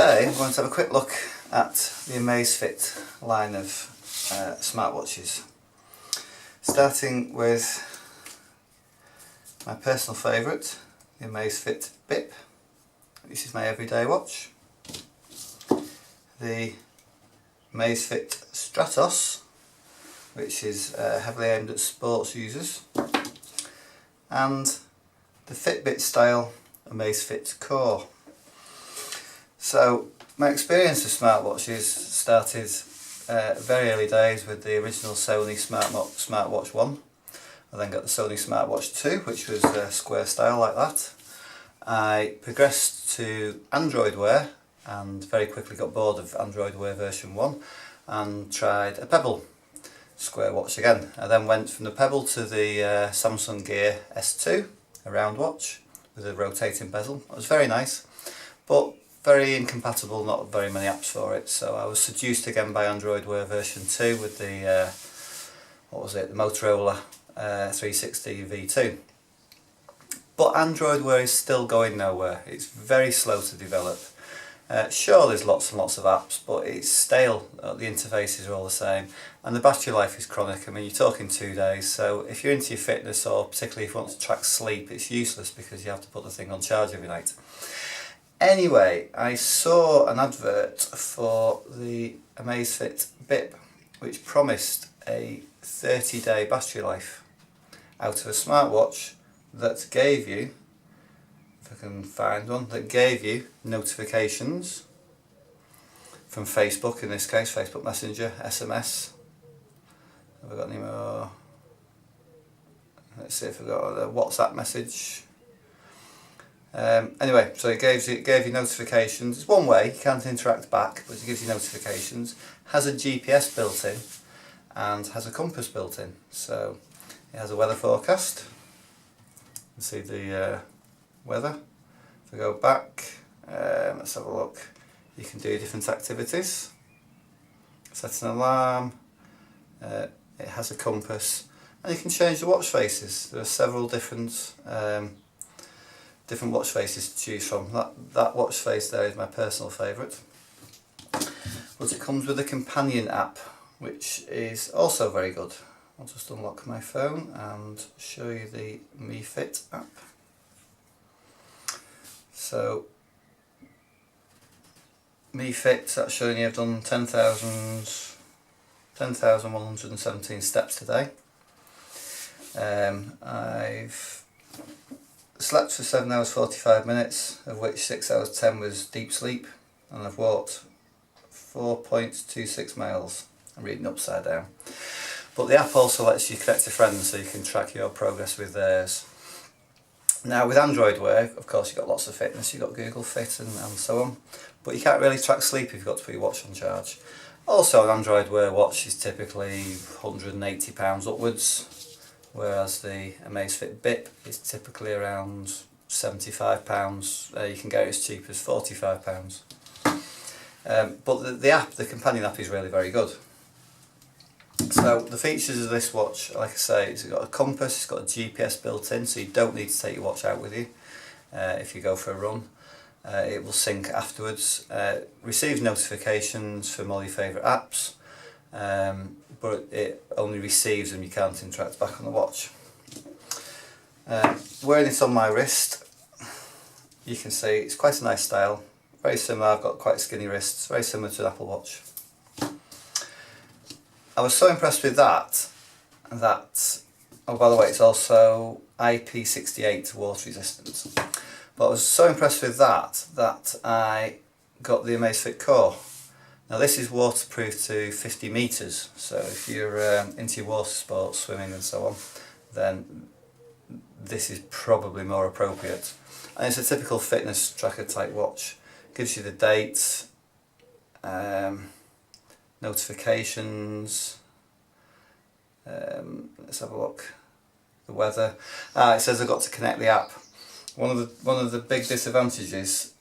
today I'm going to have a quick look at the Amazfit line of smartwatches, starting with my personal favourite, the Amazfit Bip. This is my everyday watch. The Amazfit Stratos, which is heavily aimed at sports users, and the Fitbit style Amazfit Cor. So my experience of smartwatches started very early days with the original Sony Smartwatch 1. I then got the Sony Smartwatch 2, which was square style like that. I progressed to Androidwear and very quickly got bored of Androidwear version 1 and tried a Pebble square watch again. I then went from the Pebble to the Samsung Gear S2, a round watch with a rotating bezel. It was very nice, but very incompatible, not very many apps for it, so I was seduced again by Androidwear version 2 with the, the Motorola 360 V2. But Androidwear is still going nowhere. It's very slow to develop. Sure, there's lots and lots of apps, but it's stale. The interfaces are all the same, and the battery life is chronic. I mean, you're talking 2 days, so if you're into your fitness, or particularly if you want to track sleep, it's useless because you have to put the thing on charge every night. Anyway, I saw an advert for the Amazfit Bip, which promised a 30-day battery life out of a smartwatch that gave you, if I can find one, that gave you notifications from Facebook, in this case, Facebook Messenger, SMS. Have I got any more? Let's see if I've got a WhatsApp message. Anyway, so it gave you notifications. It's one way, you can't interact back, but it gives you notifications. Has a GPS built in and has a compass built in. So it has a weather forecast. You can see the weather. If I go back, let's have a look. You can do different activities. Set an alarm. It has a compass, and you can change the watch faces. There are several different watch faces to choose from. That watch face there is my personal favourite. But it comes with a companion app, which is also very good. I'll just unlock my phone and show you the MiFit app. So MiFit, that's showing you I've done 10,117 steps today. I've slept for 7 hours 45 minutes, of which 6 hours 10 was deep sleep, and I've walked 4.26 miles. I'm reading upside down. But the app also lets you connect to friends so you can track your progress with theirs. Now with Androidwear, of course, you've got lots of fitness, you've got Google Fit and so on, but you can't really track sleep if you've got to put your watch on charge. Also, an Androidwear watch is typically £180 upwards, whereas the Amazfit Bip is typically around £75. You can get it as cheap as £45. But the app, the companion app, is really very good. So the features of this watch, like I say, it's got a compass, it's got a GPS built in, so you don't need to take your watch out with you if you go for a run. It will sync afterwards. Receives notifications from all your favourite apps, but it only receives them, you can't interact back on the watch. Wearing it on my wrist, you can see it's quite a nice style, very similar. I've got quite skinny wrists, very similar to an Apple Watch. I was so impressed with that, oh, by the way, it's also IP68 water resistant. But I was so impressed with that I got the Amazfit Cor. Now this is waterproof to 50 metres, so if you're into your water sports, swimming and so on, then this is probably more appropriate. And it's a typical fitness tracker type watch. Gives you the dates, notifications, let's have a look, the weather. It says I've got to connect the app. One of the big disadvantages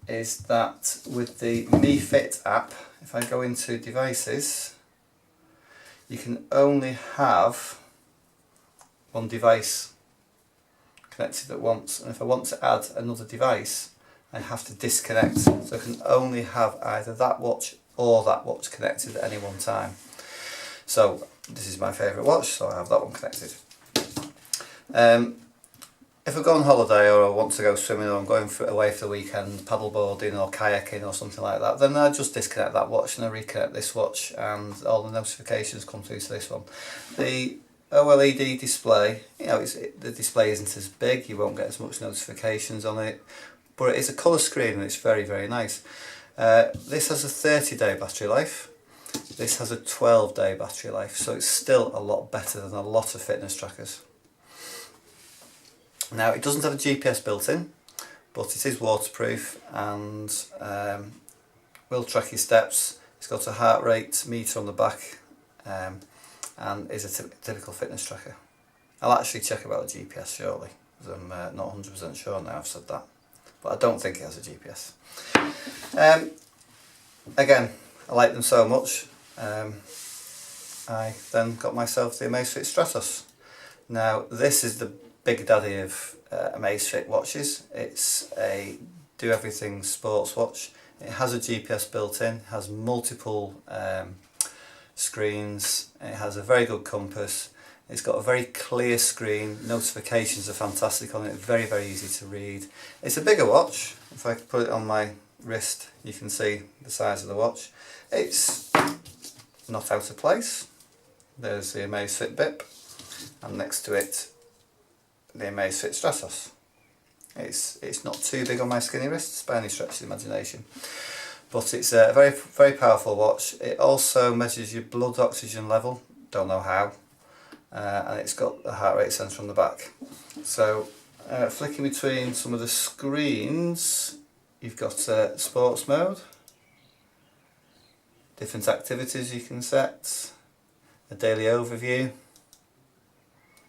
is that with the MiFit app, if I go into devices, you can only have one device connected at once, and if I want to add another device, I have to disconnect, so I can only have either that watch or that watch connected at any one time. So this is my favourite watch, so I have that one connected. If I go on holiday or I want to go swimming or I'm going away for the weekend, paddleboarding or kayaking or something like that, then I just disconnect that watch and I reconnect this watch and all the notifications come through to this one. The OLED display, you know, the display isn't as big, you won't get as much notifications on it, but it is a colour screen and it's very, very nice. This has a 30-day battery life, this has a 12-day battery life, so it's still a lot better than a lot of fitness trackers. Now it doesn't have a GPS built in, but it is waterproof and will track your steps. It's got a heart rate meter on the back and is a typical fitness tracker. I'll actually check about the GPS shortly, because I'm not 100% sure now I've said that, but I don't think it has a GPS. Again, I like them so much, I then got myself the Amazfit Stratos. Now this is the big daddy of Amazfit watches. It's a do everything sports watch. It has a GPS built in, has multiple screens, it has a very good compass, it's got a very clear screen, notifications are fantastic on it, very, very easy to read. It's a bigger watch. If I put it on my wrist you can see the size of the watch. It's not out of place. There's the Amazfit Bip and next to it the Amazfit Stratos. It's not too big on my skinny wrists by any stretch of the imagination, but it's a very, very powerful watch. It also measures your blood oxygen level, don't know how, and it's got a heart rate sensor on the back. So flicking between some of the screens, you've got sports mode, different activities you can set, a daily overview,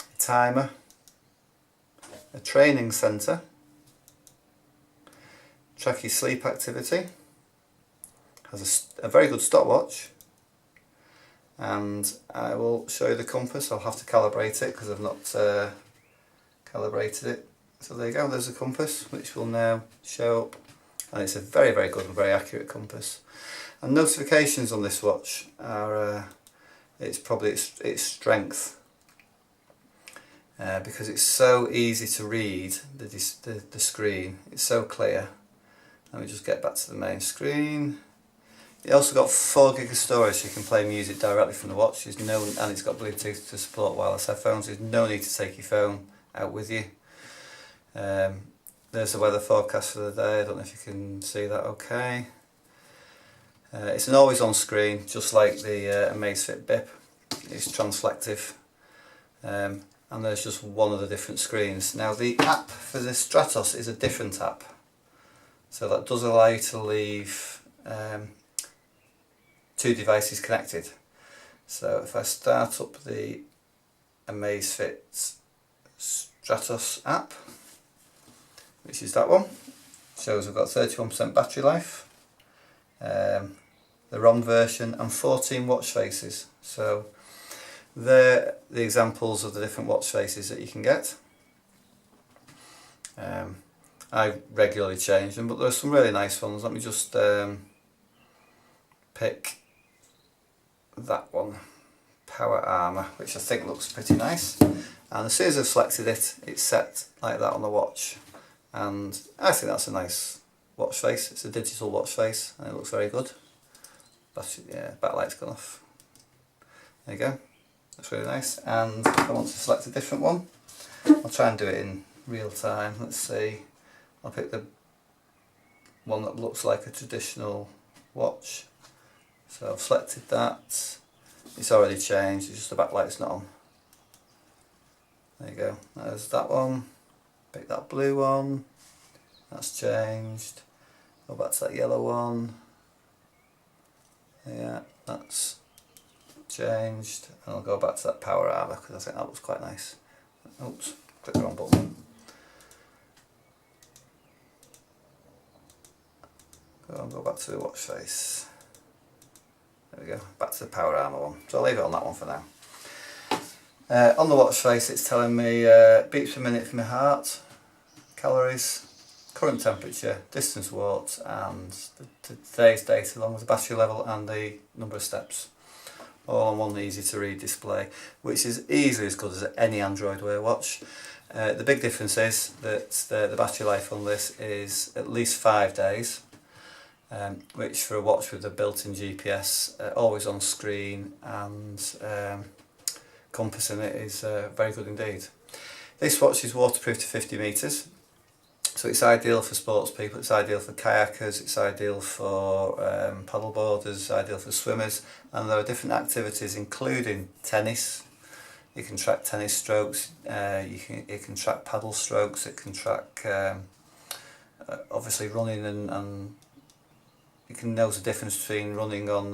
a timer, a training centre, track your sleep activity, has a very good stopwatch, and I will show you the compass. I'll have to calibrate it because I've not calibrated it. So there you go, there's a compass which will now show up, and it's a very, very good and very accurate compass. And notifications on this watch are, it's probably its strength. Because it's so easy to read the screen, it's so clear. Let me just get back to the main screen. It also got 4 gig of storage, so you can play music directly from the watch. And it's got Bluetooth to support wireless headphones. There's no need to take your phone out with you. There's the weather forecast for the day. I don't know if you can see that okay. It's an always on screen, just like the Amazfit Bip. It's transflective. And there's just one of the different screens. Now the app for the Stratos is a different app, so that does allow you to leave 2 devices connected. So if I start up the Amazfit Stratos app, which is that one, shows I've got 31% battery life, the ROM version and 14 watch faces. So they're the examples of the different watch faces that you can get. I regularly change them, but there are some really nice ones. Let me just pick that one, Power Armour, which I think looks pretty nice. And as soon as I've selected it, it's set like that on the watch. And I think that's a nice watch face. It's a digital watch face and it looks very good. Backlight's gone off. There you go. That's really nice. And if I want to select a different one, I'll try and do it in real time. Let's see. I'll pick the one that looks like a traditional watch. So I've selected that. It's already changed, it's just the backlight's not on. There you go. There's that one. Pick that blue one. That's changed. Go back to that yellow one. Yeah, that's changed. And I'll go back to that Power Armour because I think that looks quite nice. Oops, click the wrong button. Go back to the watch face. There we go, back to the Power Armour one. So I'll leave it on that one for now. On the watch face it's telling me beats per minute for my heart, calories, current temperature, distance walked, and today's date along with the battery level and the number of steps, all on one easy to read display, which is easily as good as any Androidwear watch. The big difference is that the battery life on this is at least 5 days, which for a watch with a built-in GPS, always on screen, and compass in it is very good indeed. This watch is waterproof to 50 metres, so it's ideal for sports people, it's ideal for kayakers, it's ideal for paddle boarders, it's ideal for swimmers, and there are different activities including tennis. You can track tennis strokes, it can track paddle strokes, it can track obviously running, and you can know the difference between running on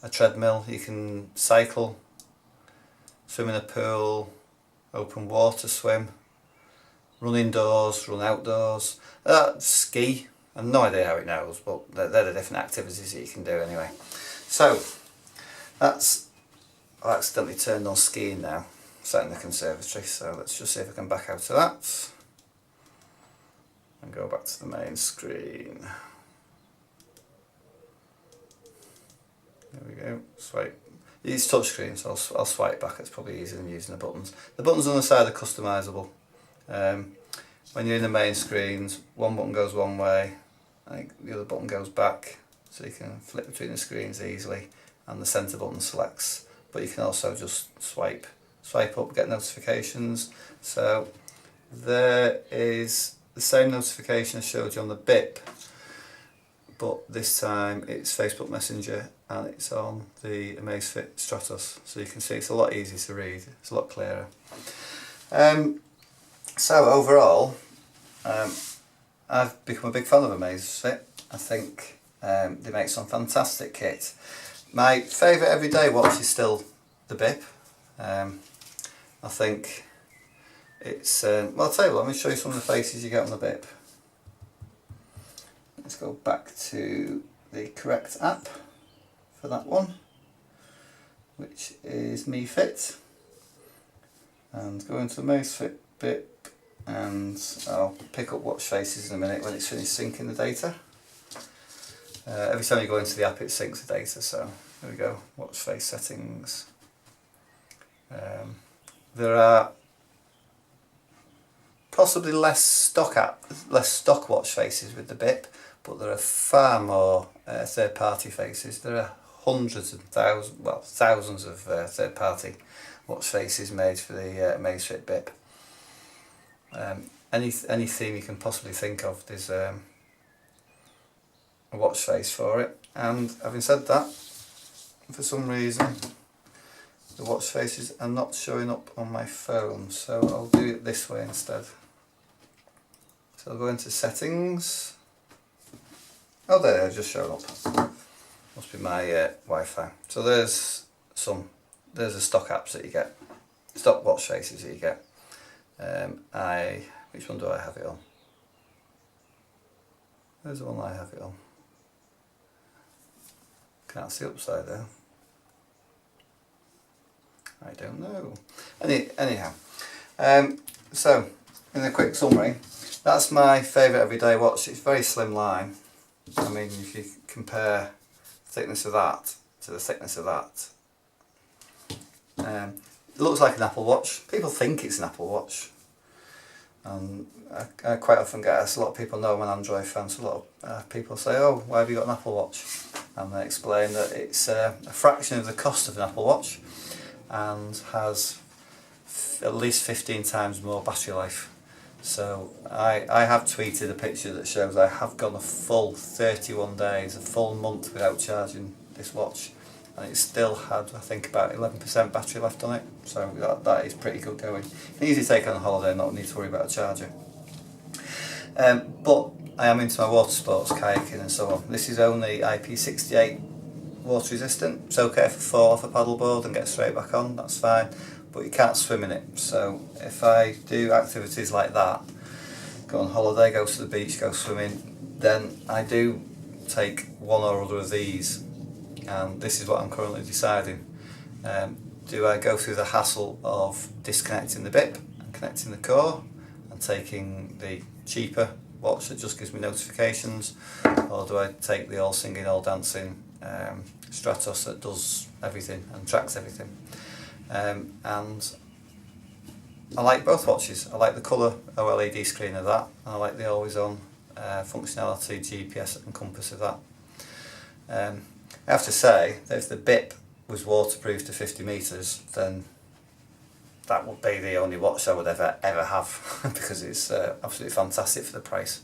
a treadmill. You can cycle, swim in a pool, open water swim, run indoors, run outdoors, ski. I've no idea how it knows, but they're the different activities that you can do anyway. So that's, I accidentally turned on skiing now, sat in the conservatory, so let's just see if I can back out of that and go back to the main screen. There we go, swipe. It's touchscreen, so I'll swipe back, it's probably easier than using the buttons. The buttons on the side are customisable. When you're in the main screens, one button goes one way, I think the other button goes back, so you can flip between the screens easily, and the centre button selects, but you can also just swipe up, get notifications. So there is the same notification I showed you on the Bip, but this time it's Facebook Messenger and it's on the Amazfit Stratos, so you can see it's a lot easier to read, it's a lot clearer. So overall, I've become a big fan of Amazfit. I think they make some fantastic kit. My favourite everyday watch is still the Bip. I think it's, well, I'll tell you what, let me show you some of the faces you get on the Bip. Let's go back to the correct app for that one, which is Me Fit, and go into Amazfit Bip, and I'll pick up watch faces in a minute when it's finished syncing the data. Every time you go into the app it syncs the data, so there we go, watch face settings. There are possibly less stock watch faces with the Bip, but there are far more third-party faces. There are hundreds and thousands, well, thousands of third-party watch faces made for the Amazfit Bip. Any theme you can possibly think of, there's a watch face for it. And having said that, for some reason the watch faces are not showing up on my phone, so I'll do it this way instead. So I'll go into settings. Oh, there, they're just showing up. Must be my Wi-Fi. So there's the stock apps that you get, stock watch faces that you get. Which one do I have it on? There's the one I have it on. Can't see upside down. I don't know. Anyhow, so in a quick summary, that's my favourite everyday watch. It's very slim line. I mean, if you compare the thickness of that to the thickness of that, it looks like an Apple Watch. People think it's an Apple Watch, and I quite often get asked, a lot of people know I'm an Android fan, so a lot of people say, oh, why have you got an Apple Watch? And they explain that it's a fraction of the cost of an Apple Watch and has at least 15 times more battery life. So I have tweeted a picture that shows I have gone a full 31 days, a full month without charging this watch, and it still had, I think, about 11% battery left on it, so that is pretty good going. You can easily take it on holiday and not need to worry about a charger. But I am into my water sports, kayaking and so on. This is only IP68 water resistant. It's okay if I fall off a paddleboard and get straight back on, that's fine, but you can't swim in it. So if I do activities like that, go on holiday, go to the beach, go swimming, then I do take one or other of these, and this is what I'm currently deciding. Do I go through the hassle of disconnecting the Bip and connecting the Core and taking the cheaper watch that just gives me notifications, or do I take the all singing, all dancing Stratos that does everything and tracks everything? And I like both watches. I like the colour OLED screen of that, and I like the always on functionality, GPS and compass of that. I have to say that if the Bip was waterproof to 50 metres, then that would be the only watch I would ever have because it's absolutely fantastic for the price.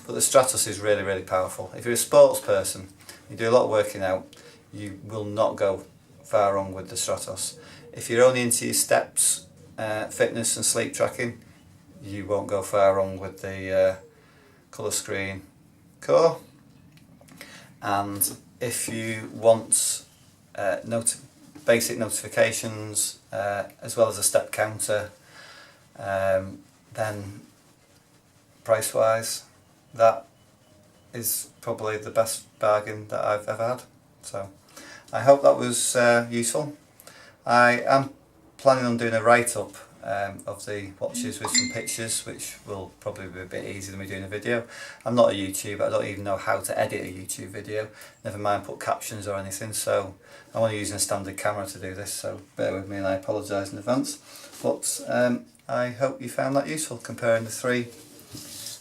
But the Stratos is really powerful. If you're a sports person, you do a lot of working out, you will not go far wrong with the Stratos. If you're only into your steps, fitness and sleep tracking, you won't go far wrong with the colour screen Cor. And if you want basic notifications as well as a step counter, then price wise that is probably the best bargain that I've ever had. So I hope that was useful. I am planning on doing a write-up of the watches with some pictures, which will probably be a bit easier than me doing a video. I'm not a YouTuber, I don't even know how to edit a YouTube video, never mind put captions or anything, so I'm only using a standard camera to do this, so bear with me and I apologise in advance. But I hope you found that useful, comparing the three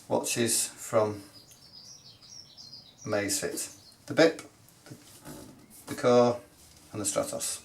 watches from Amazfit: the Bip, the Cor and the Stratos.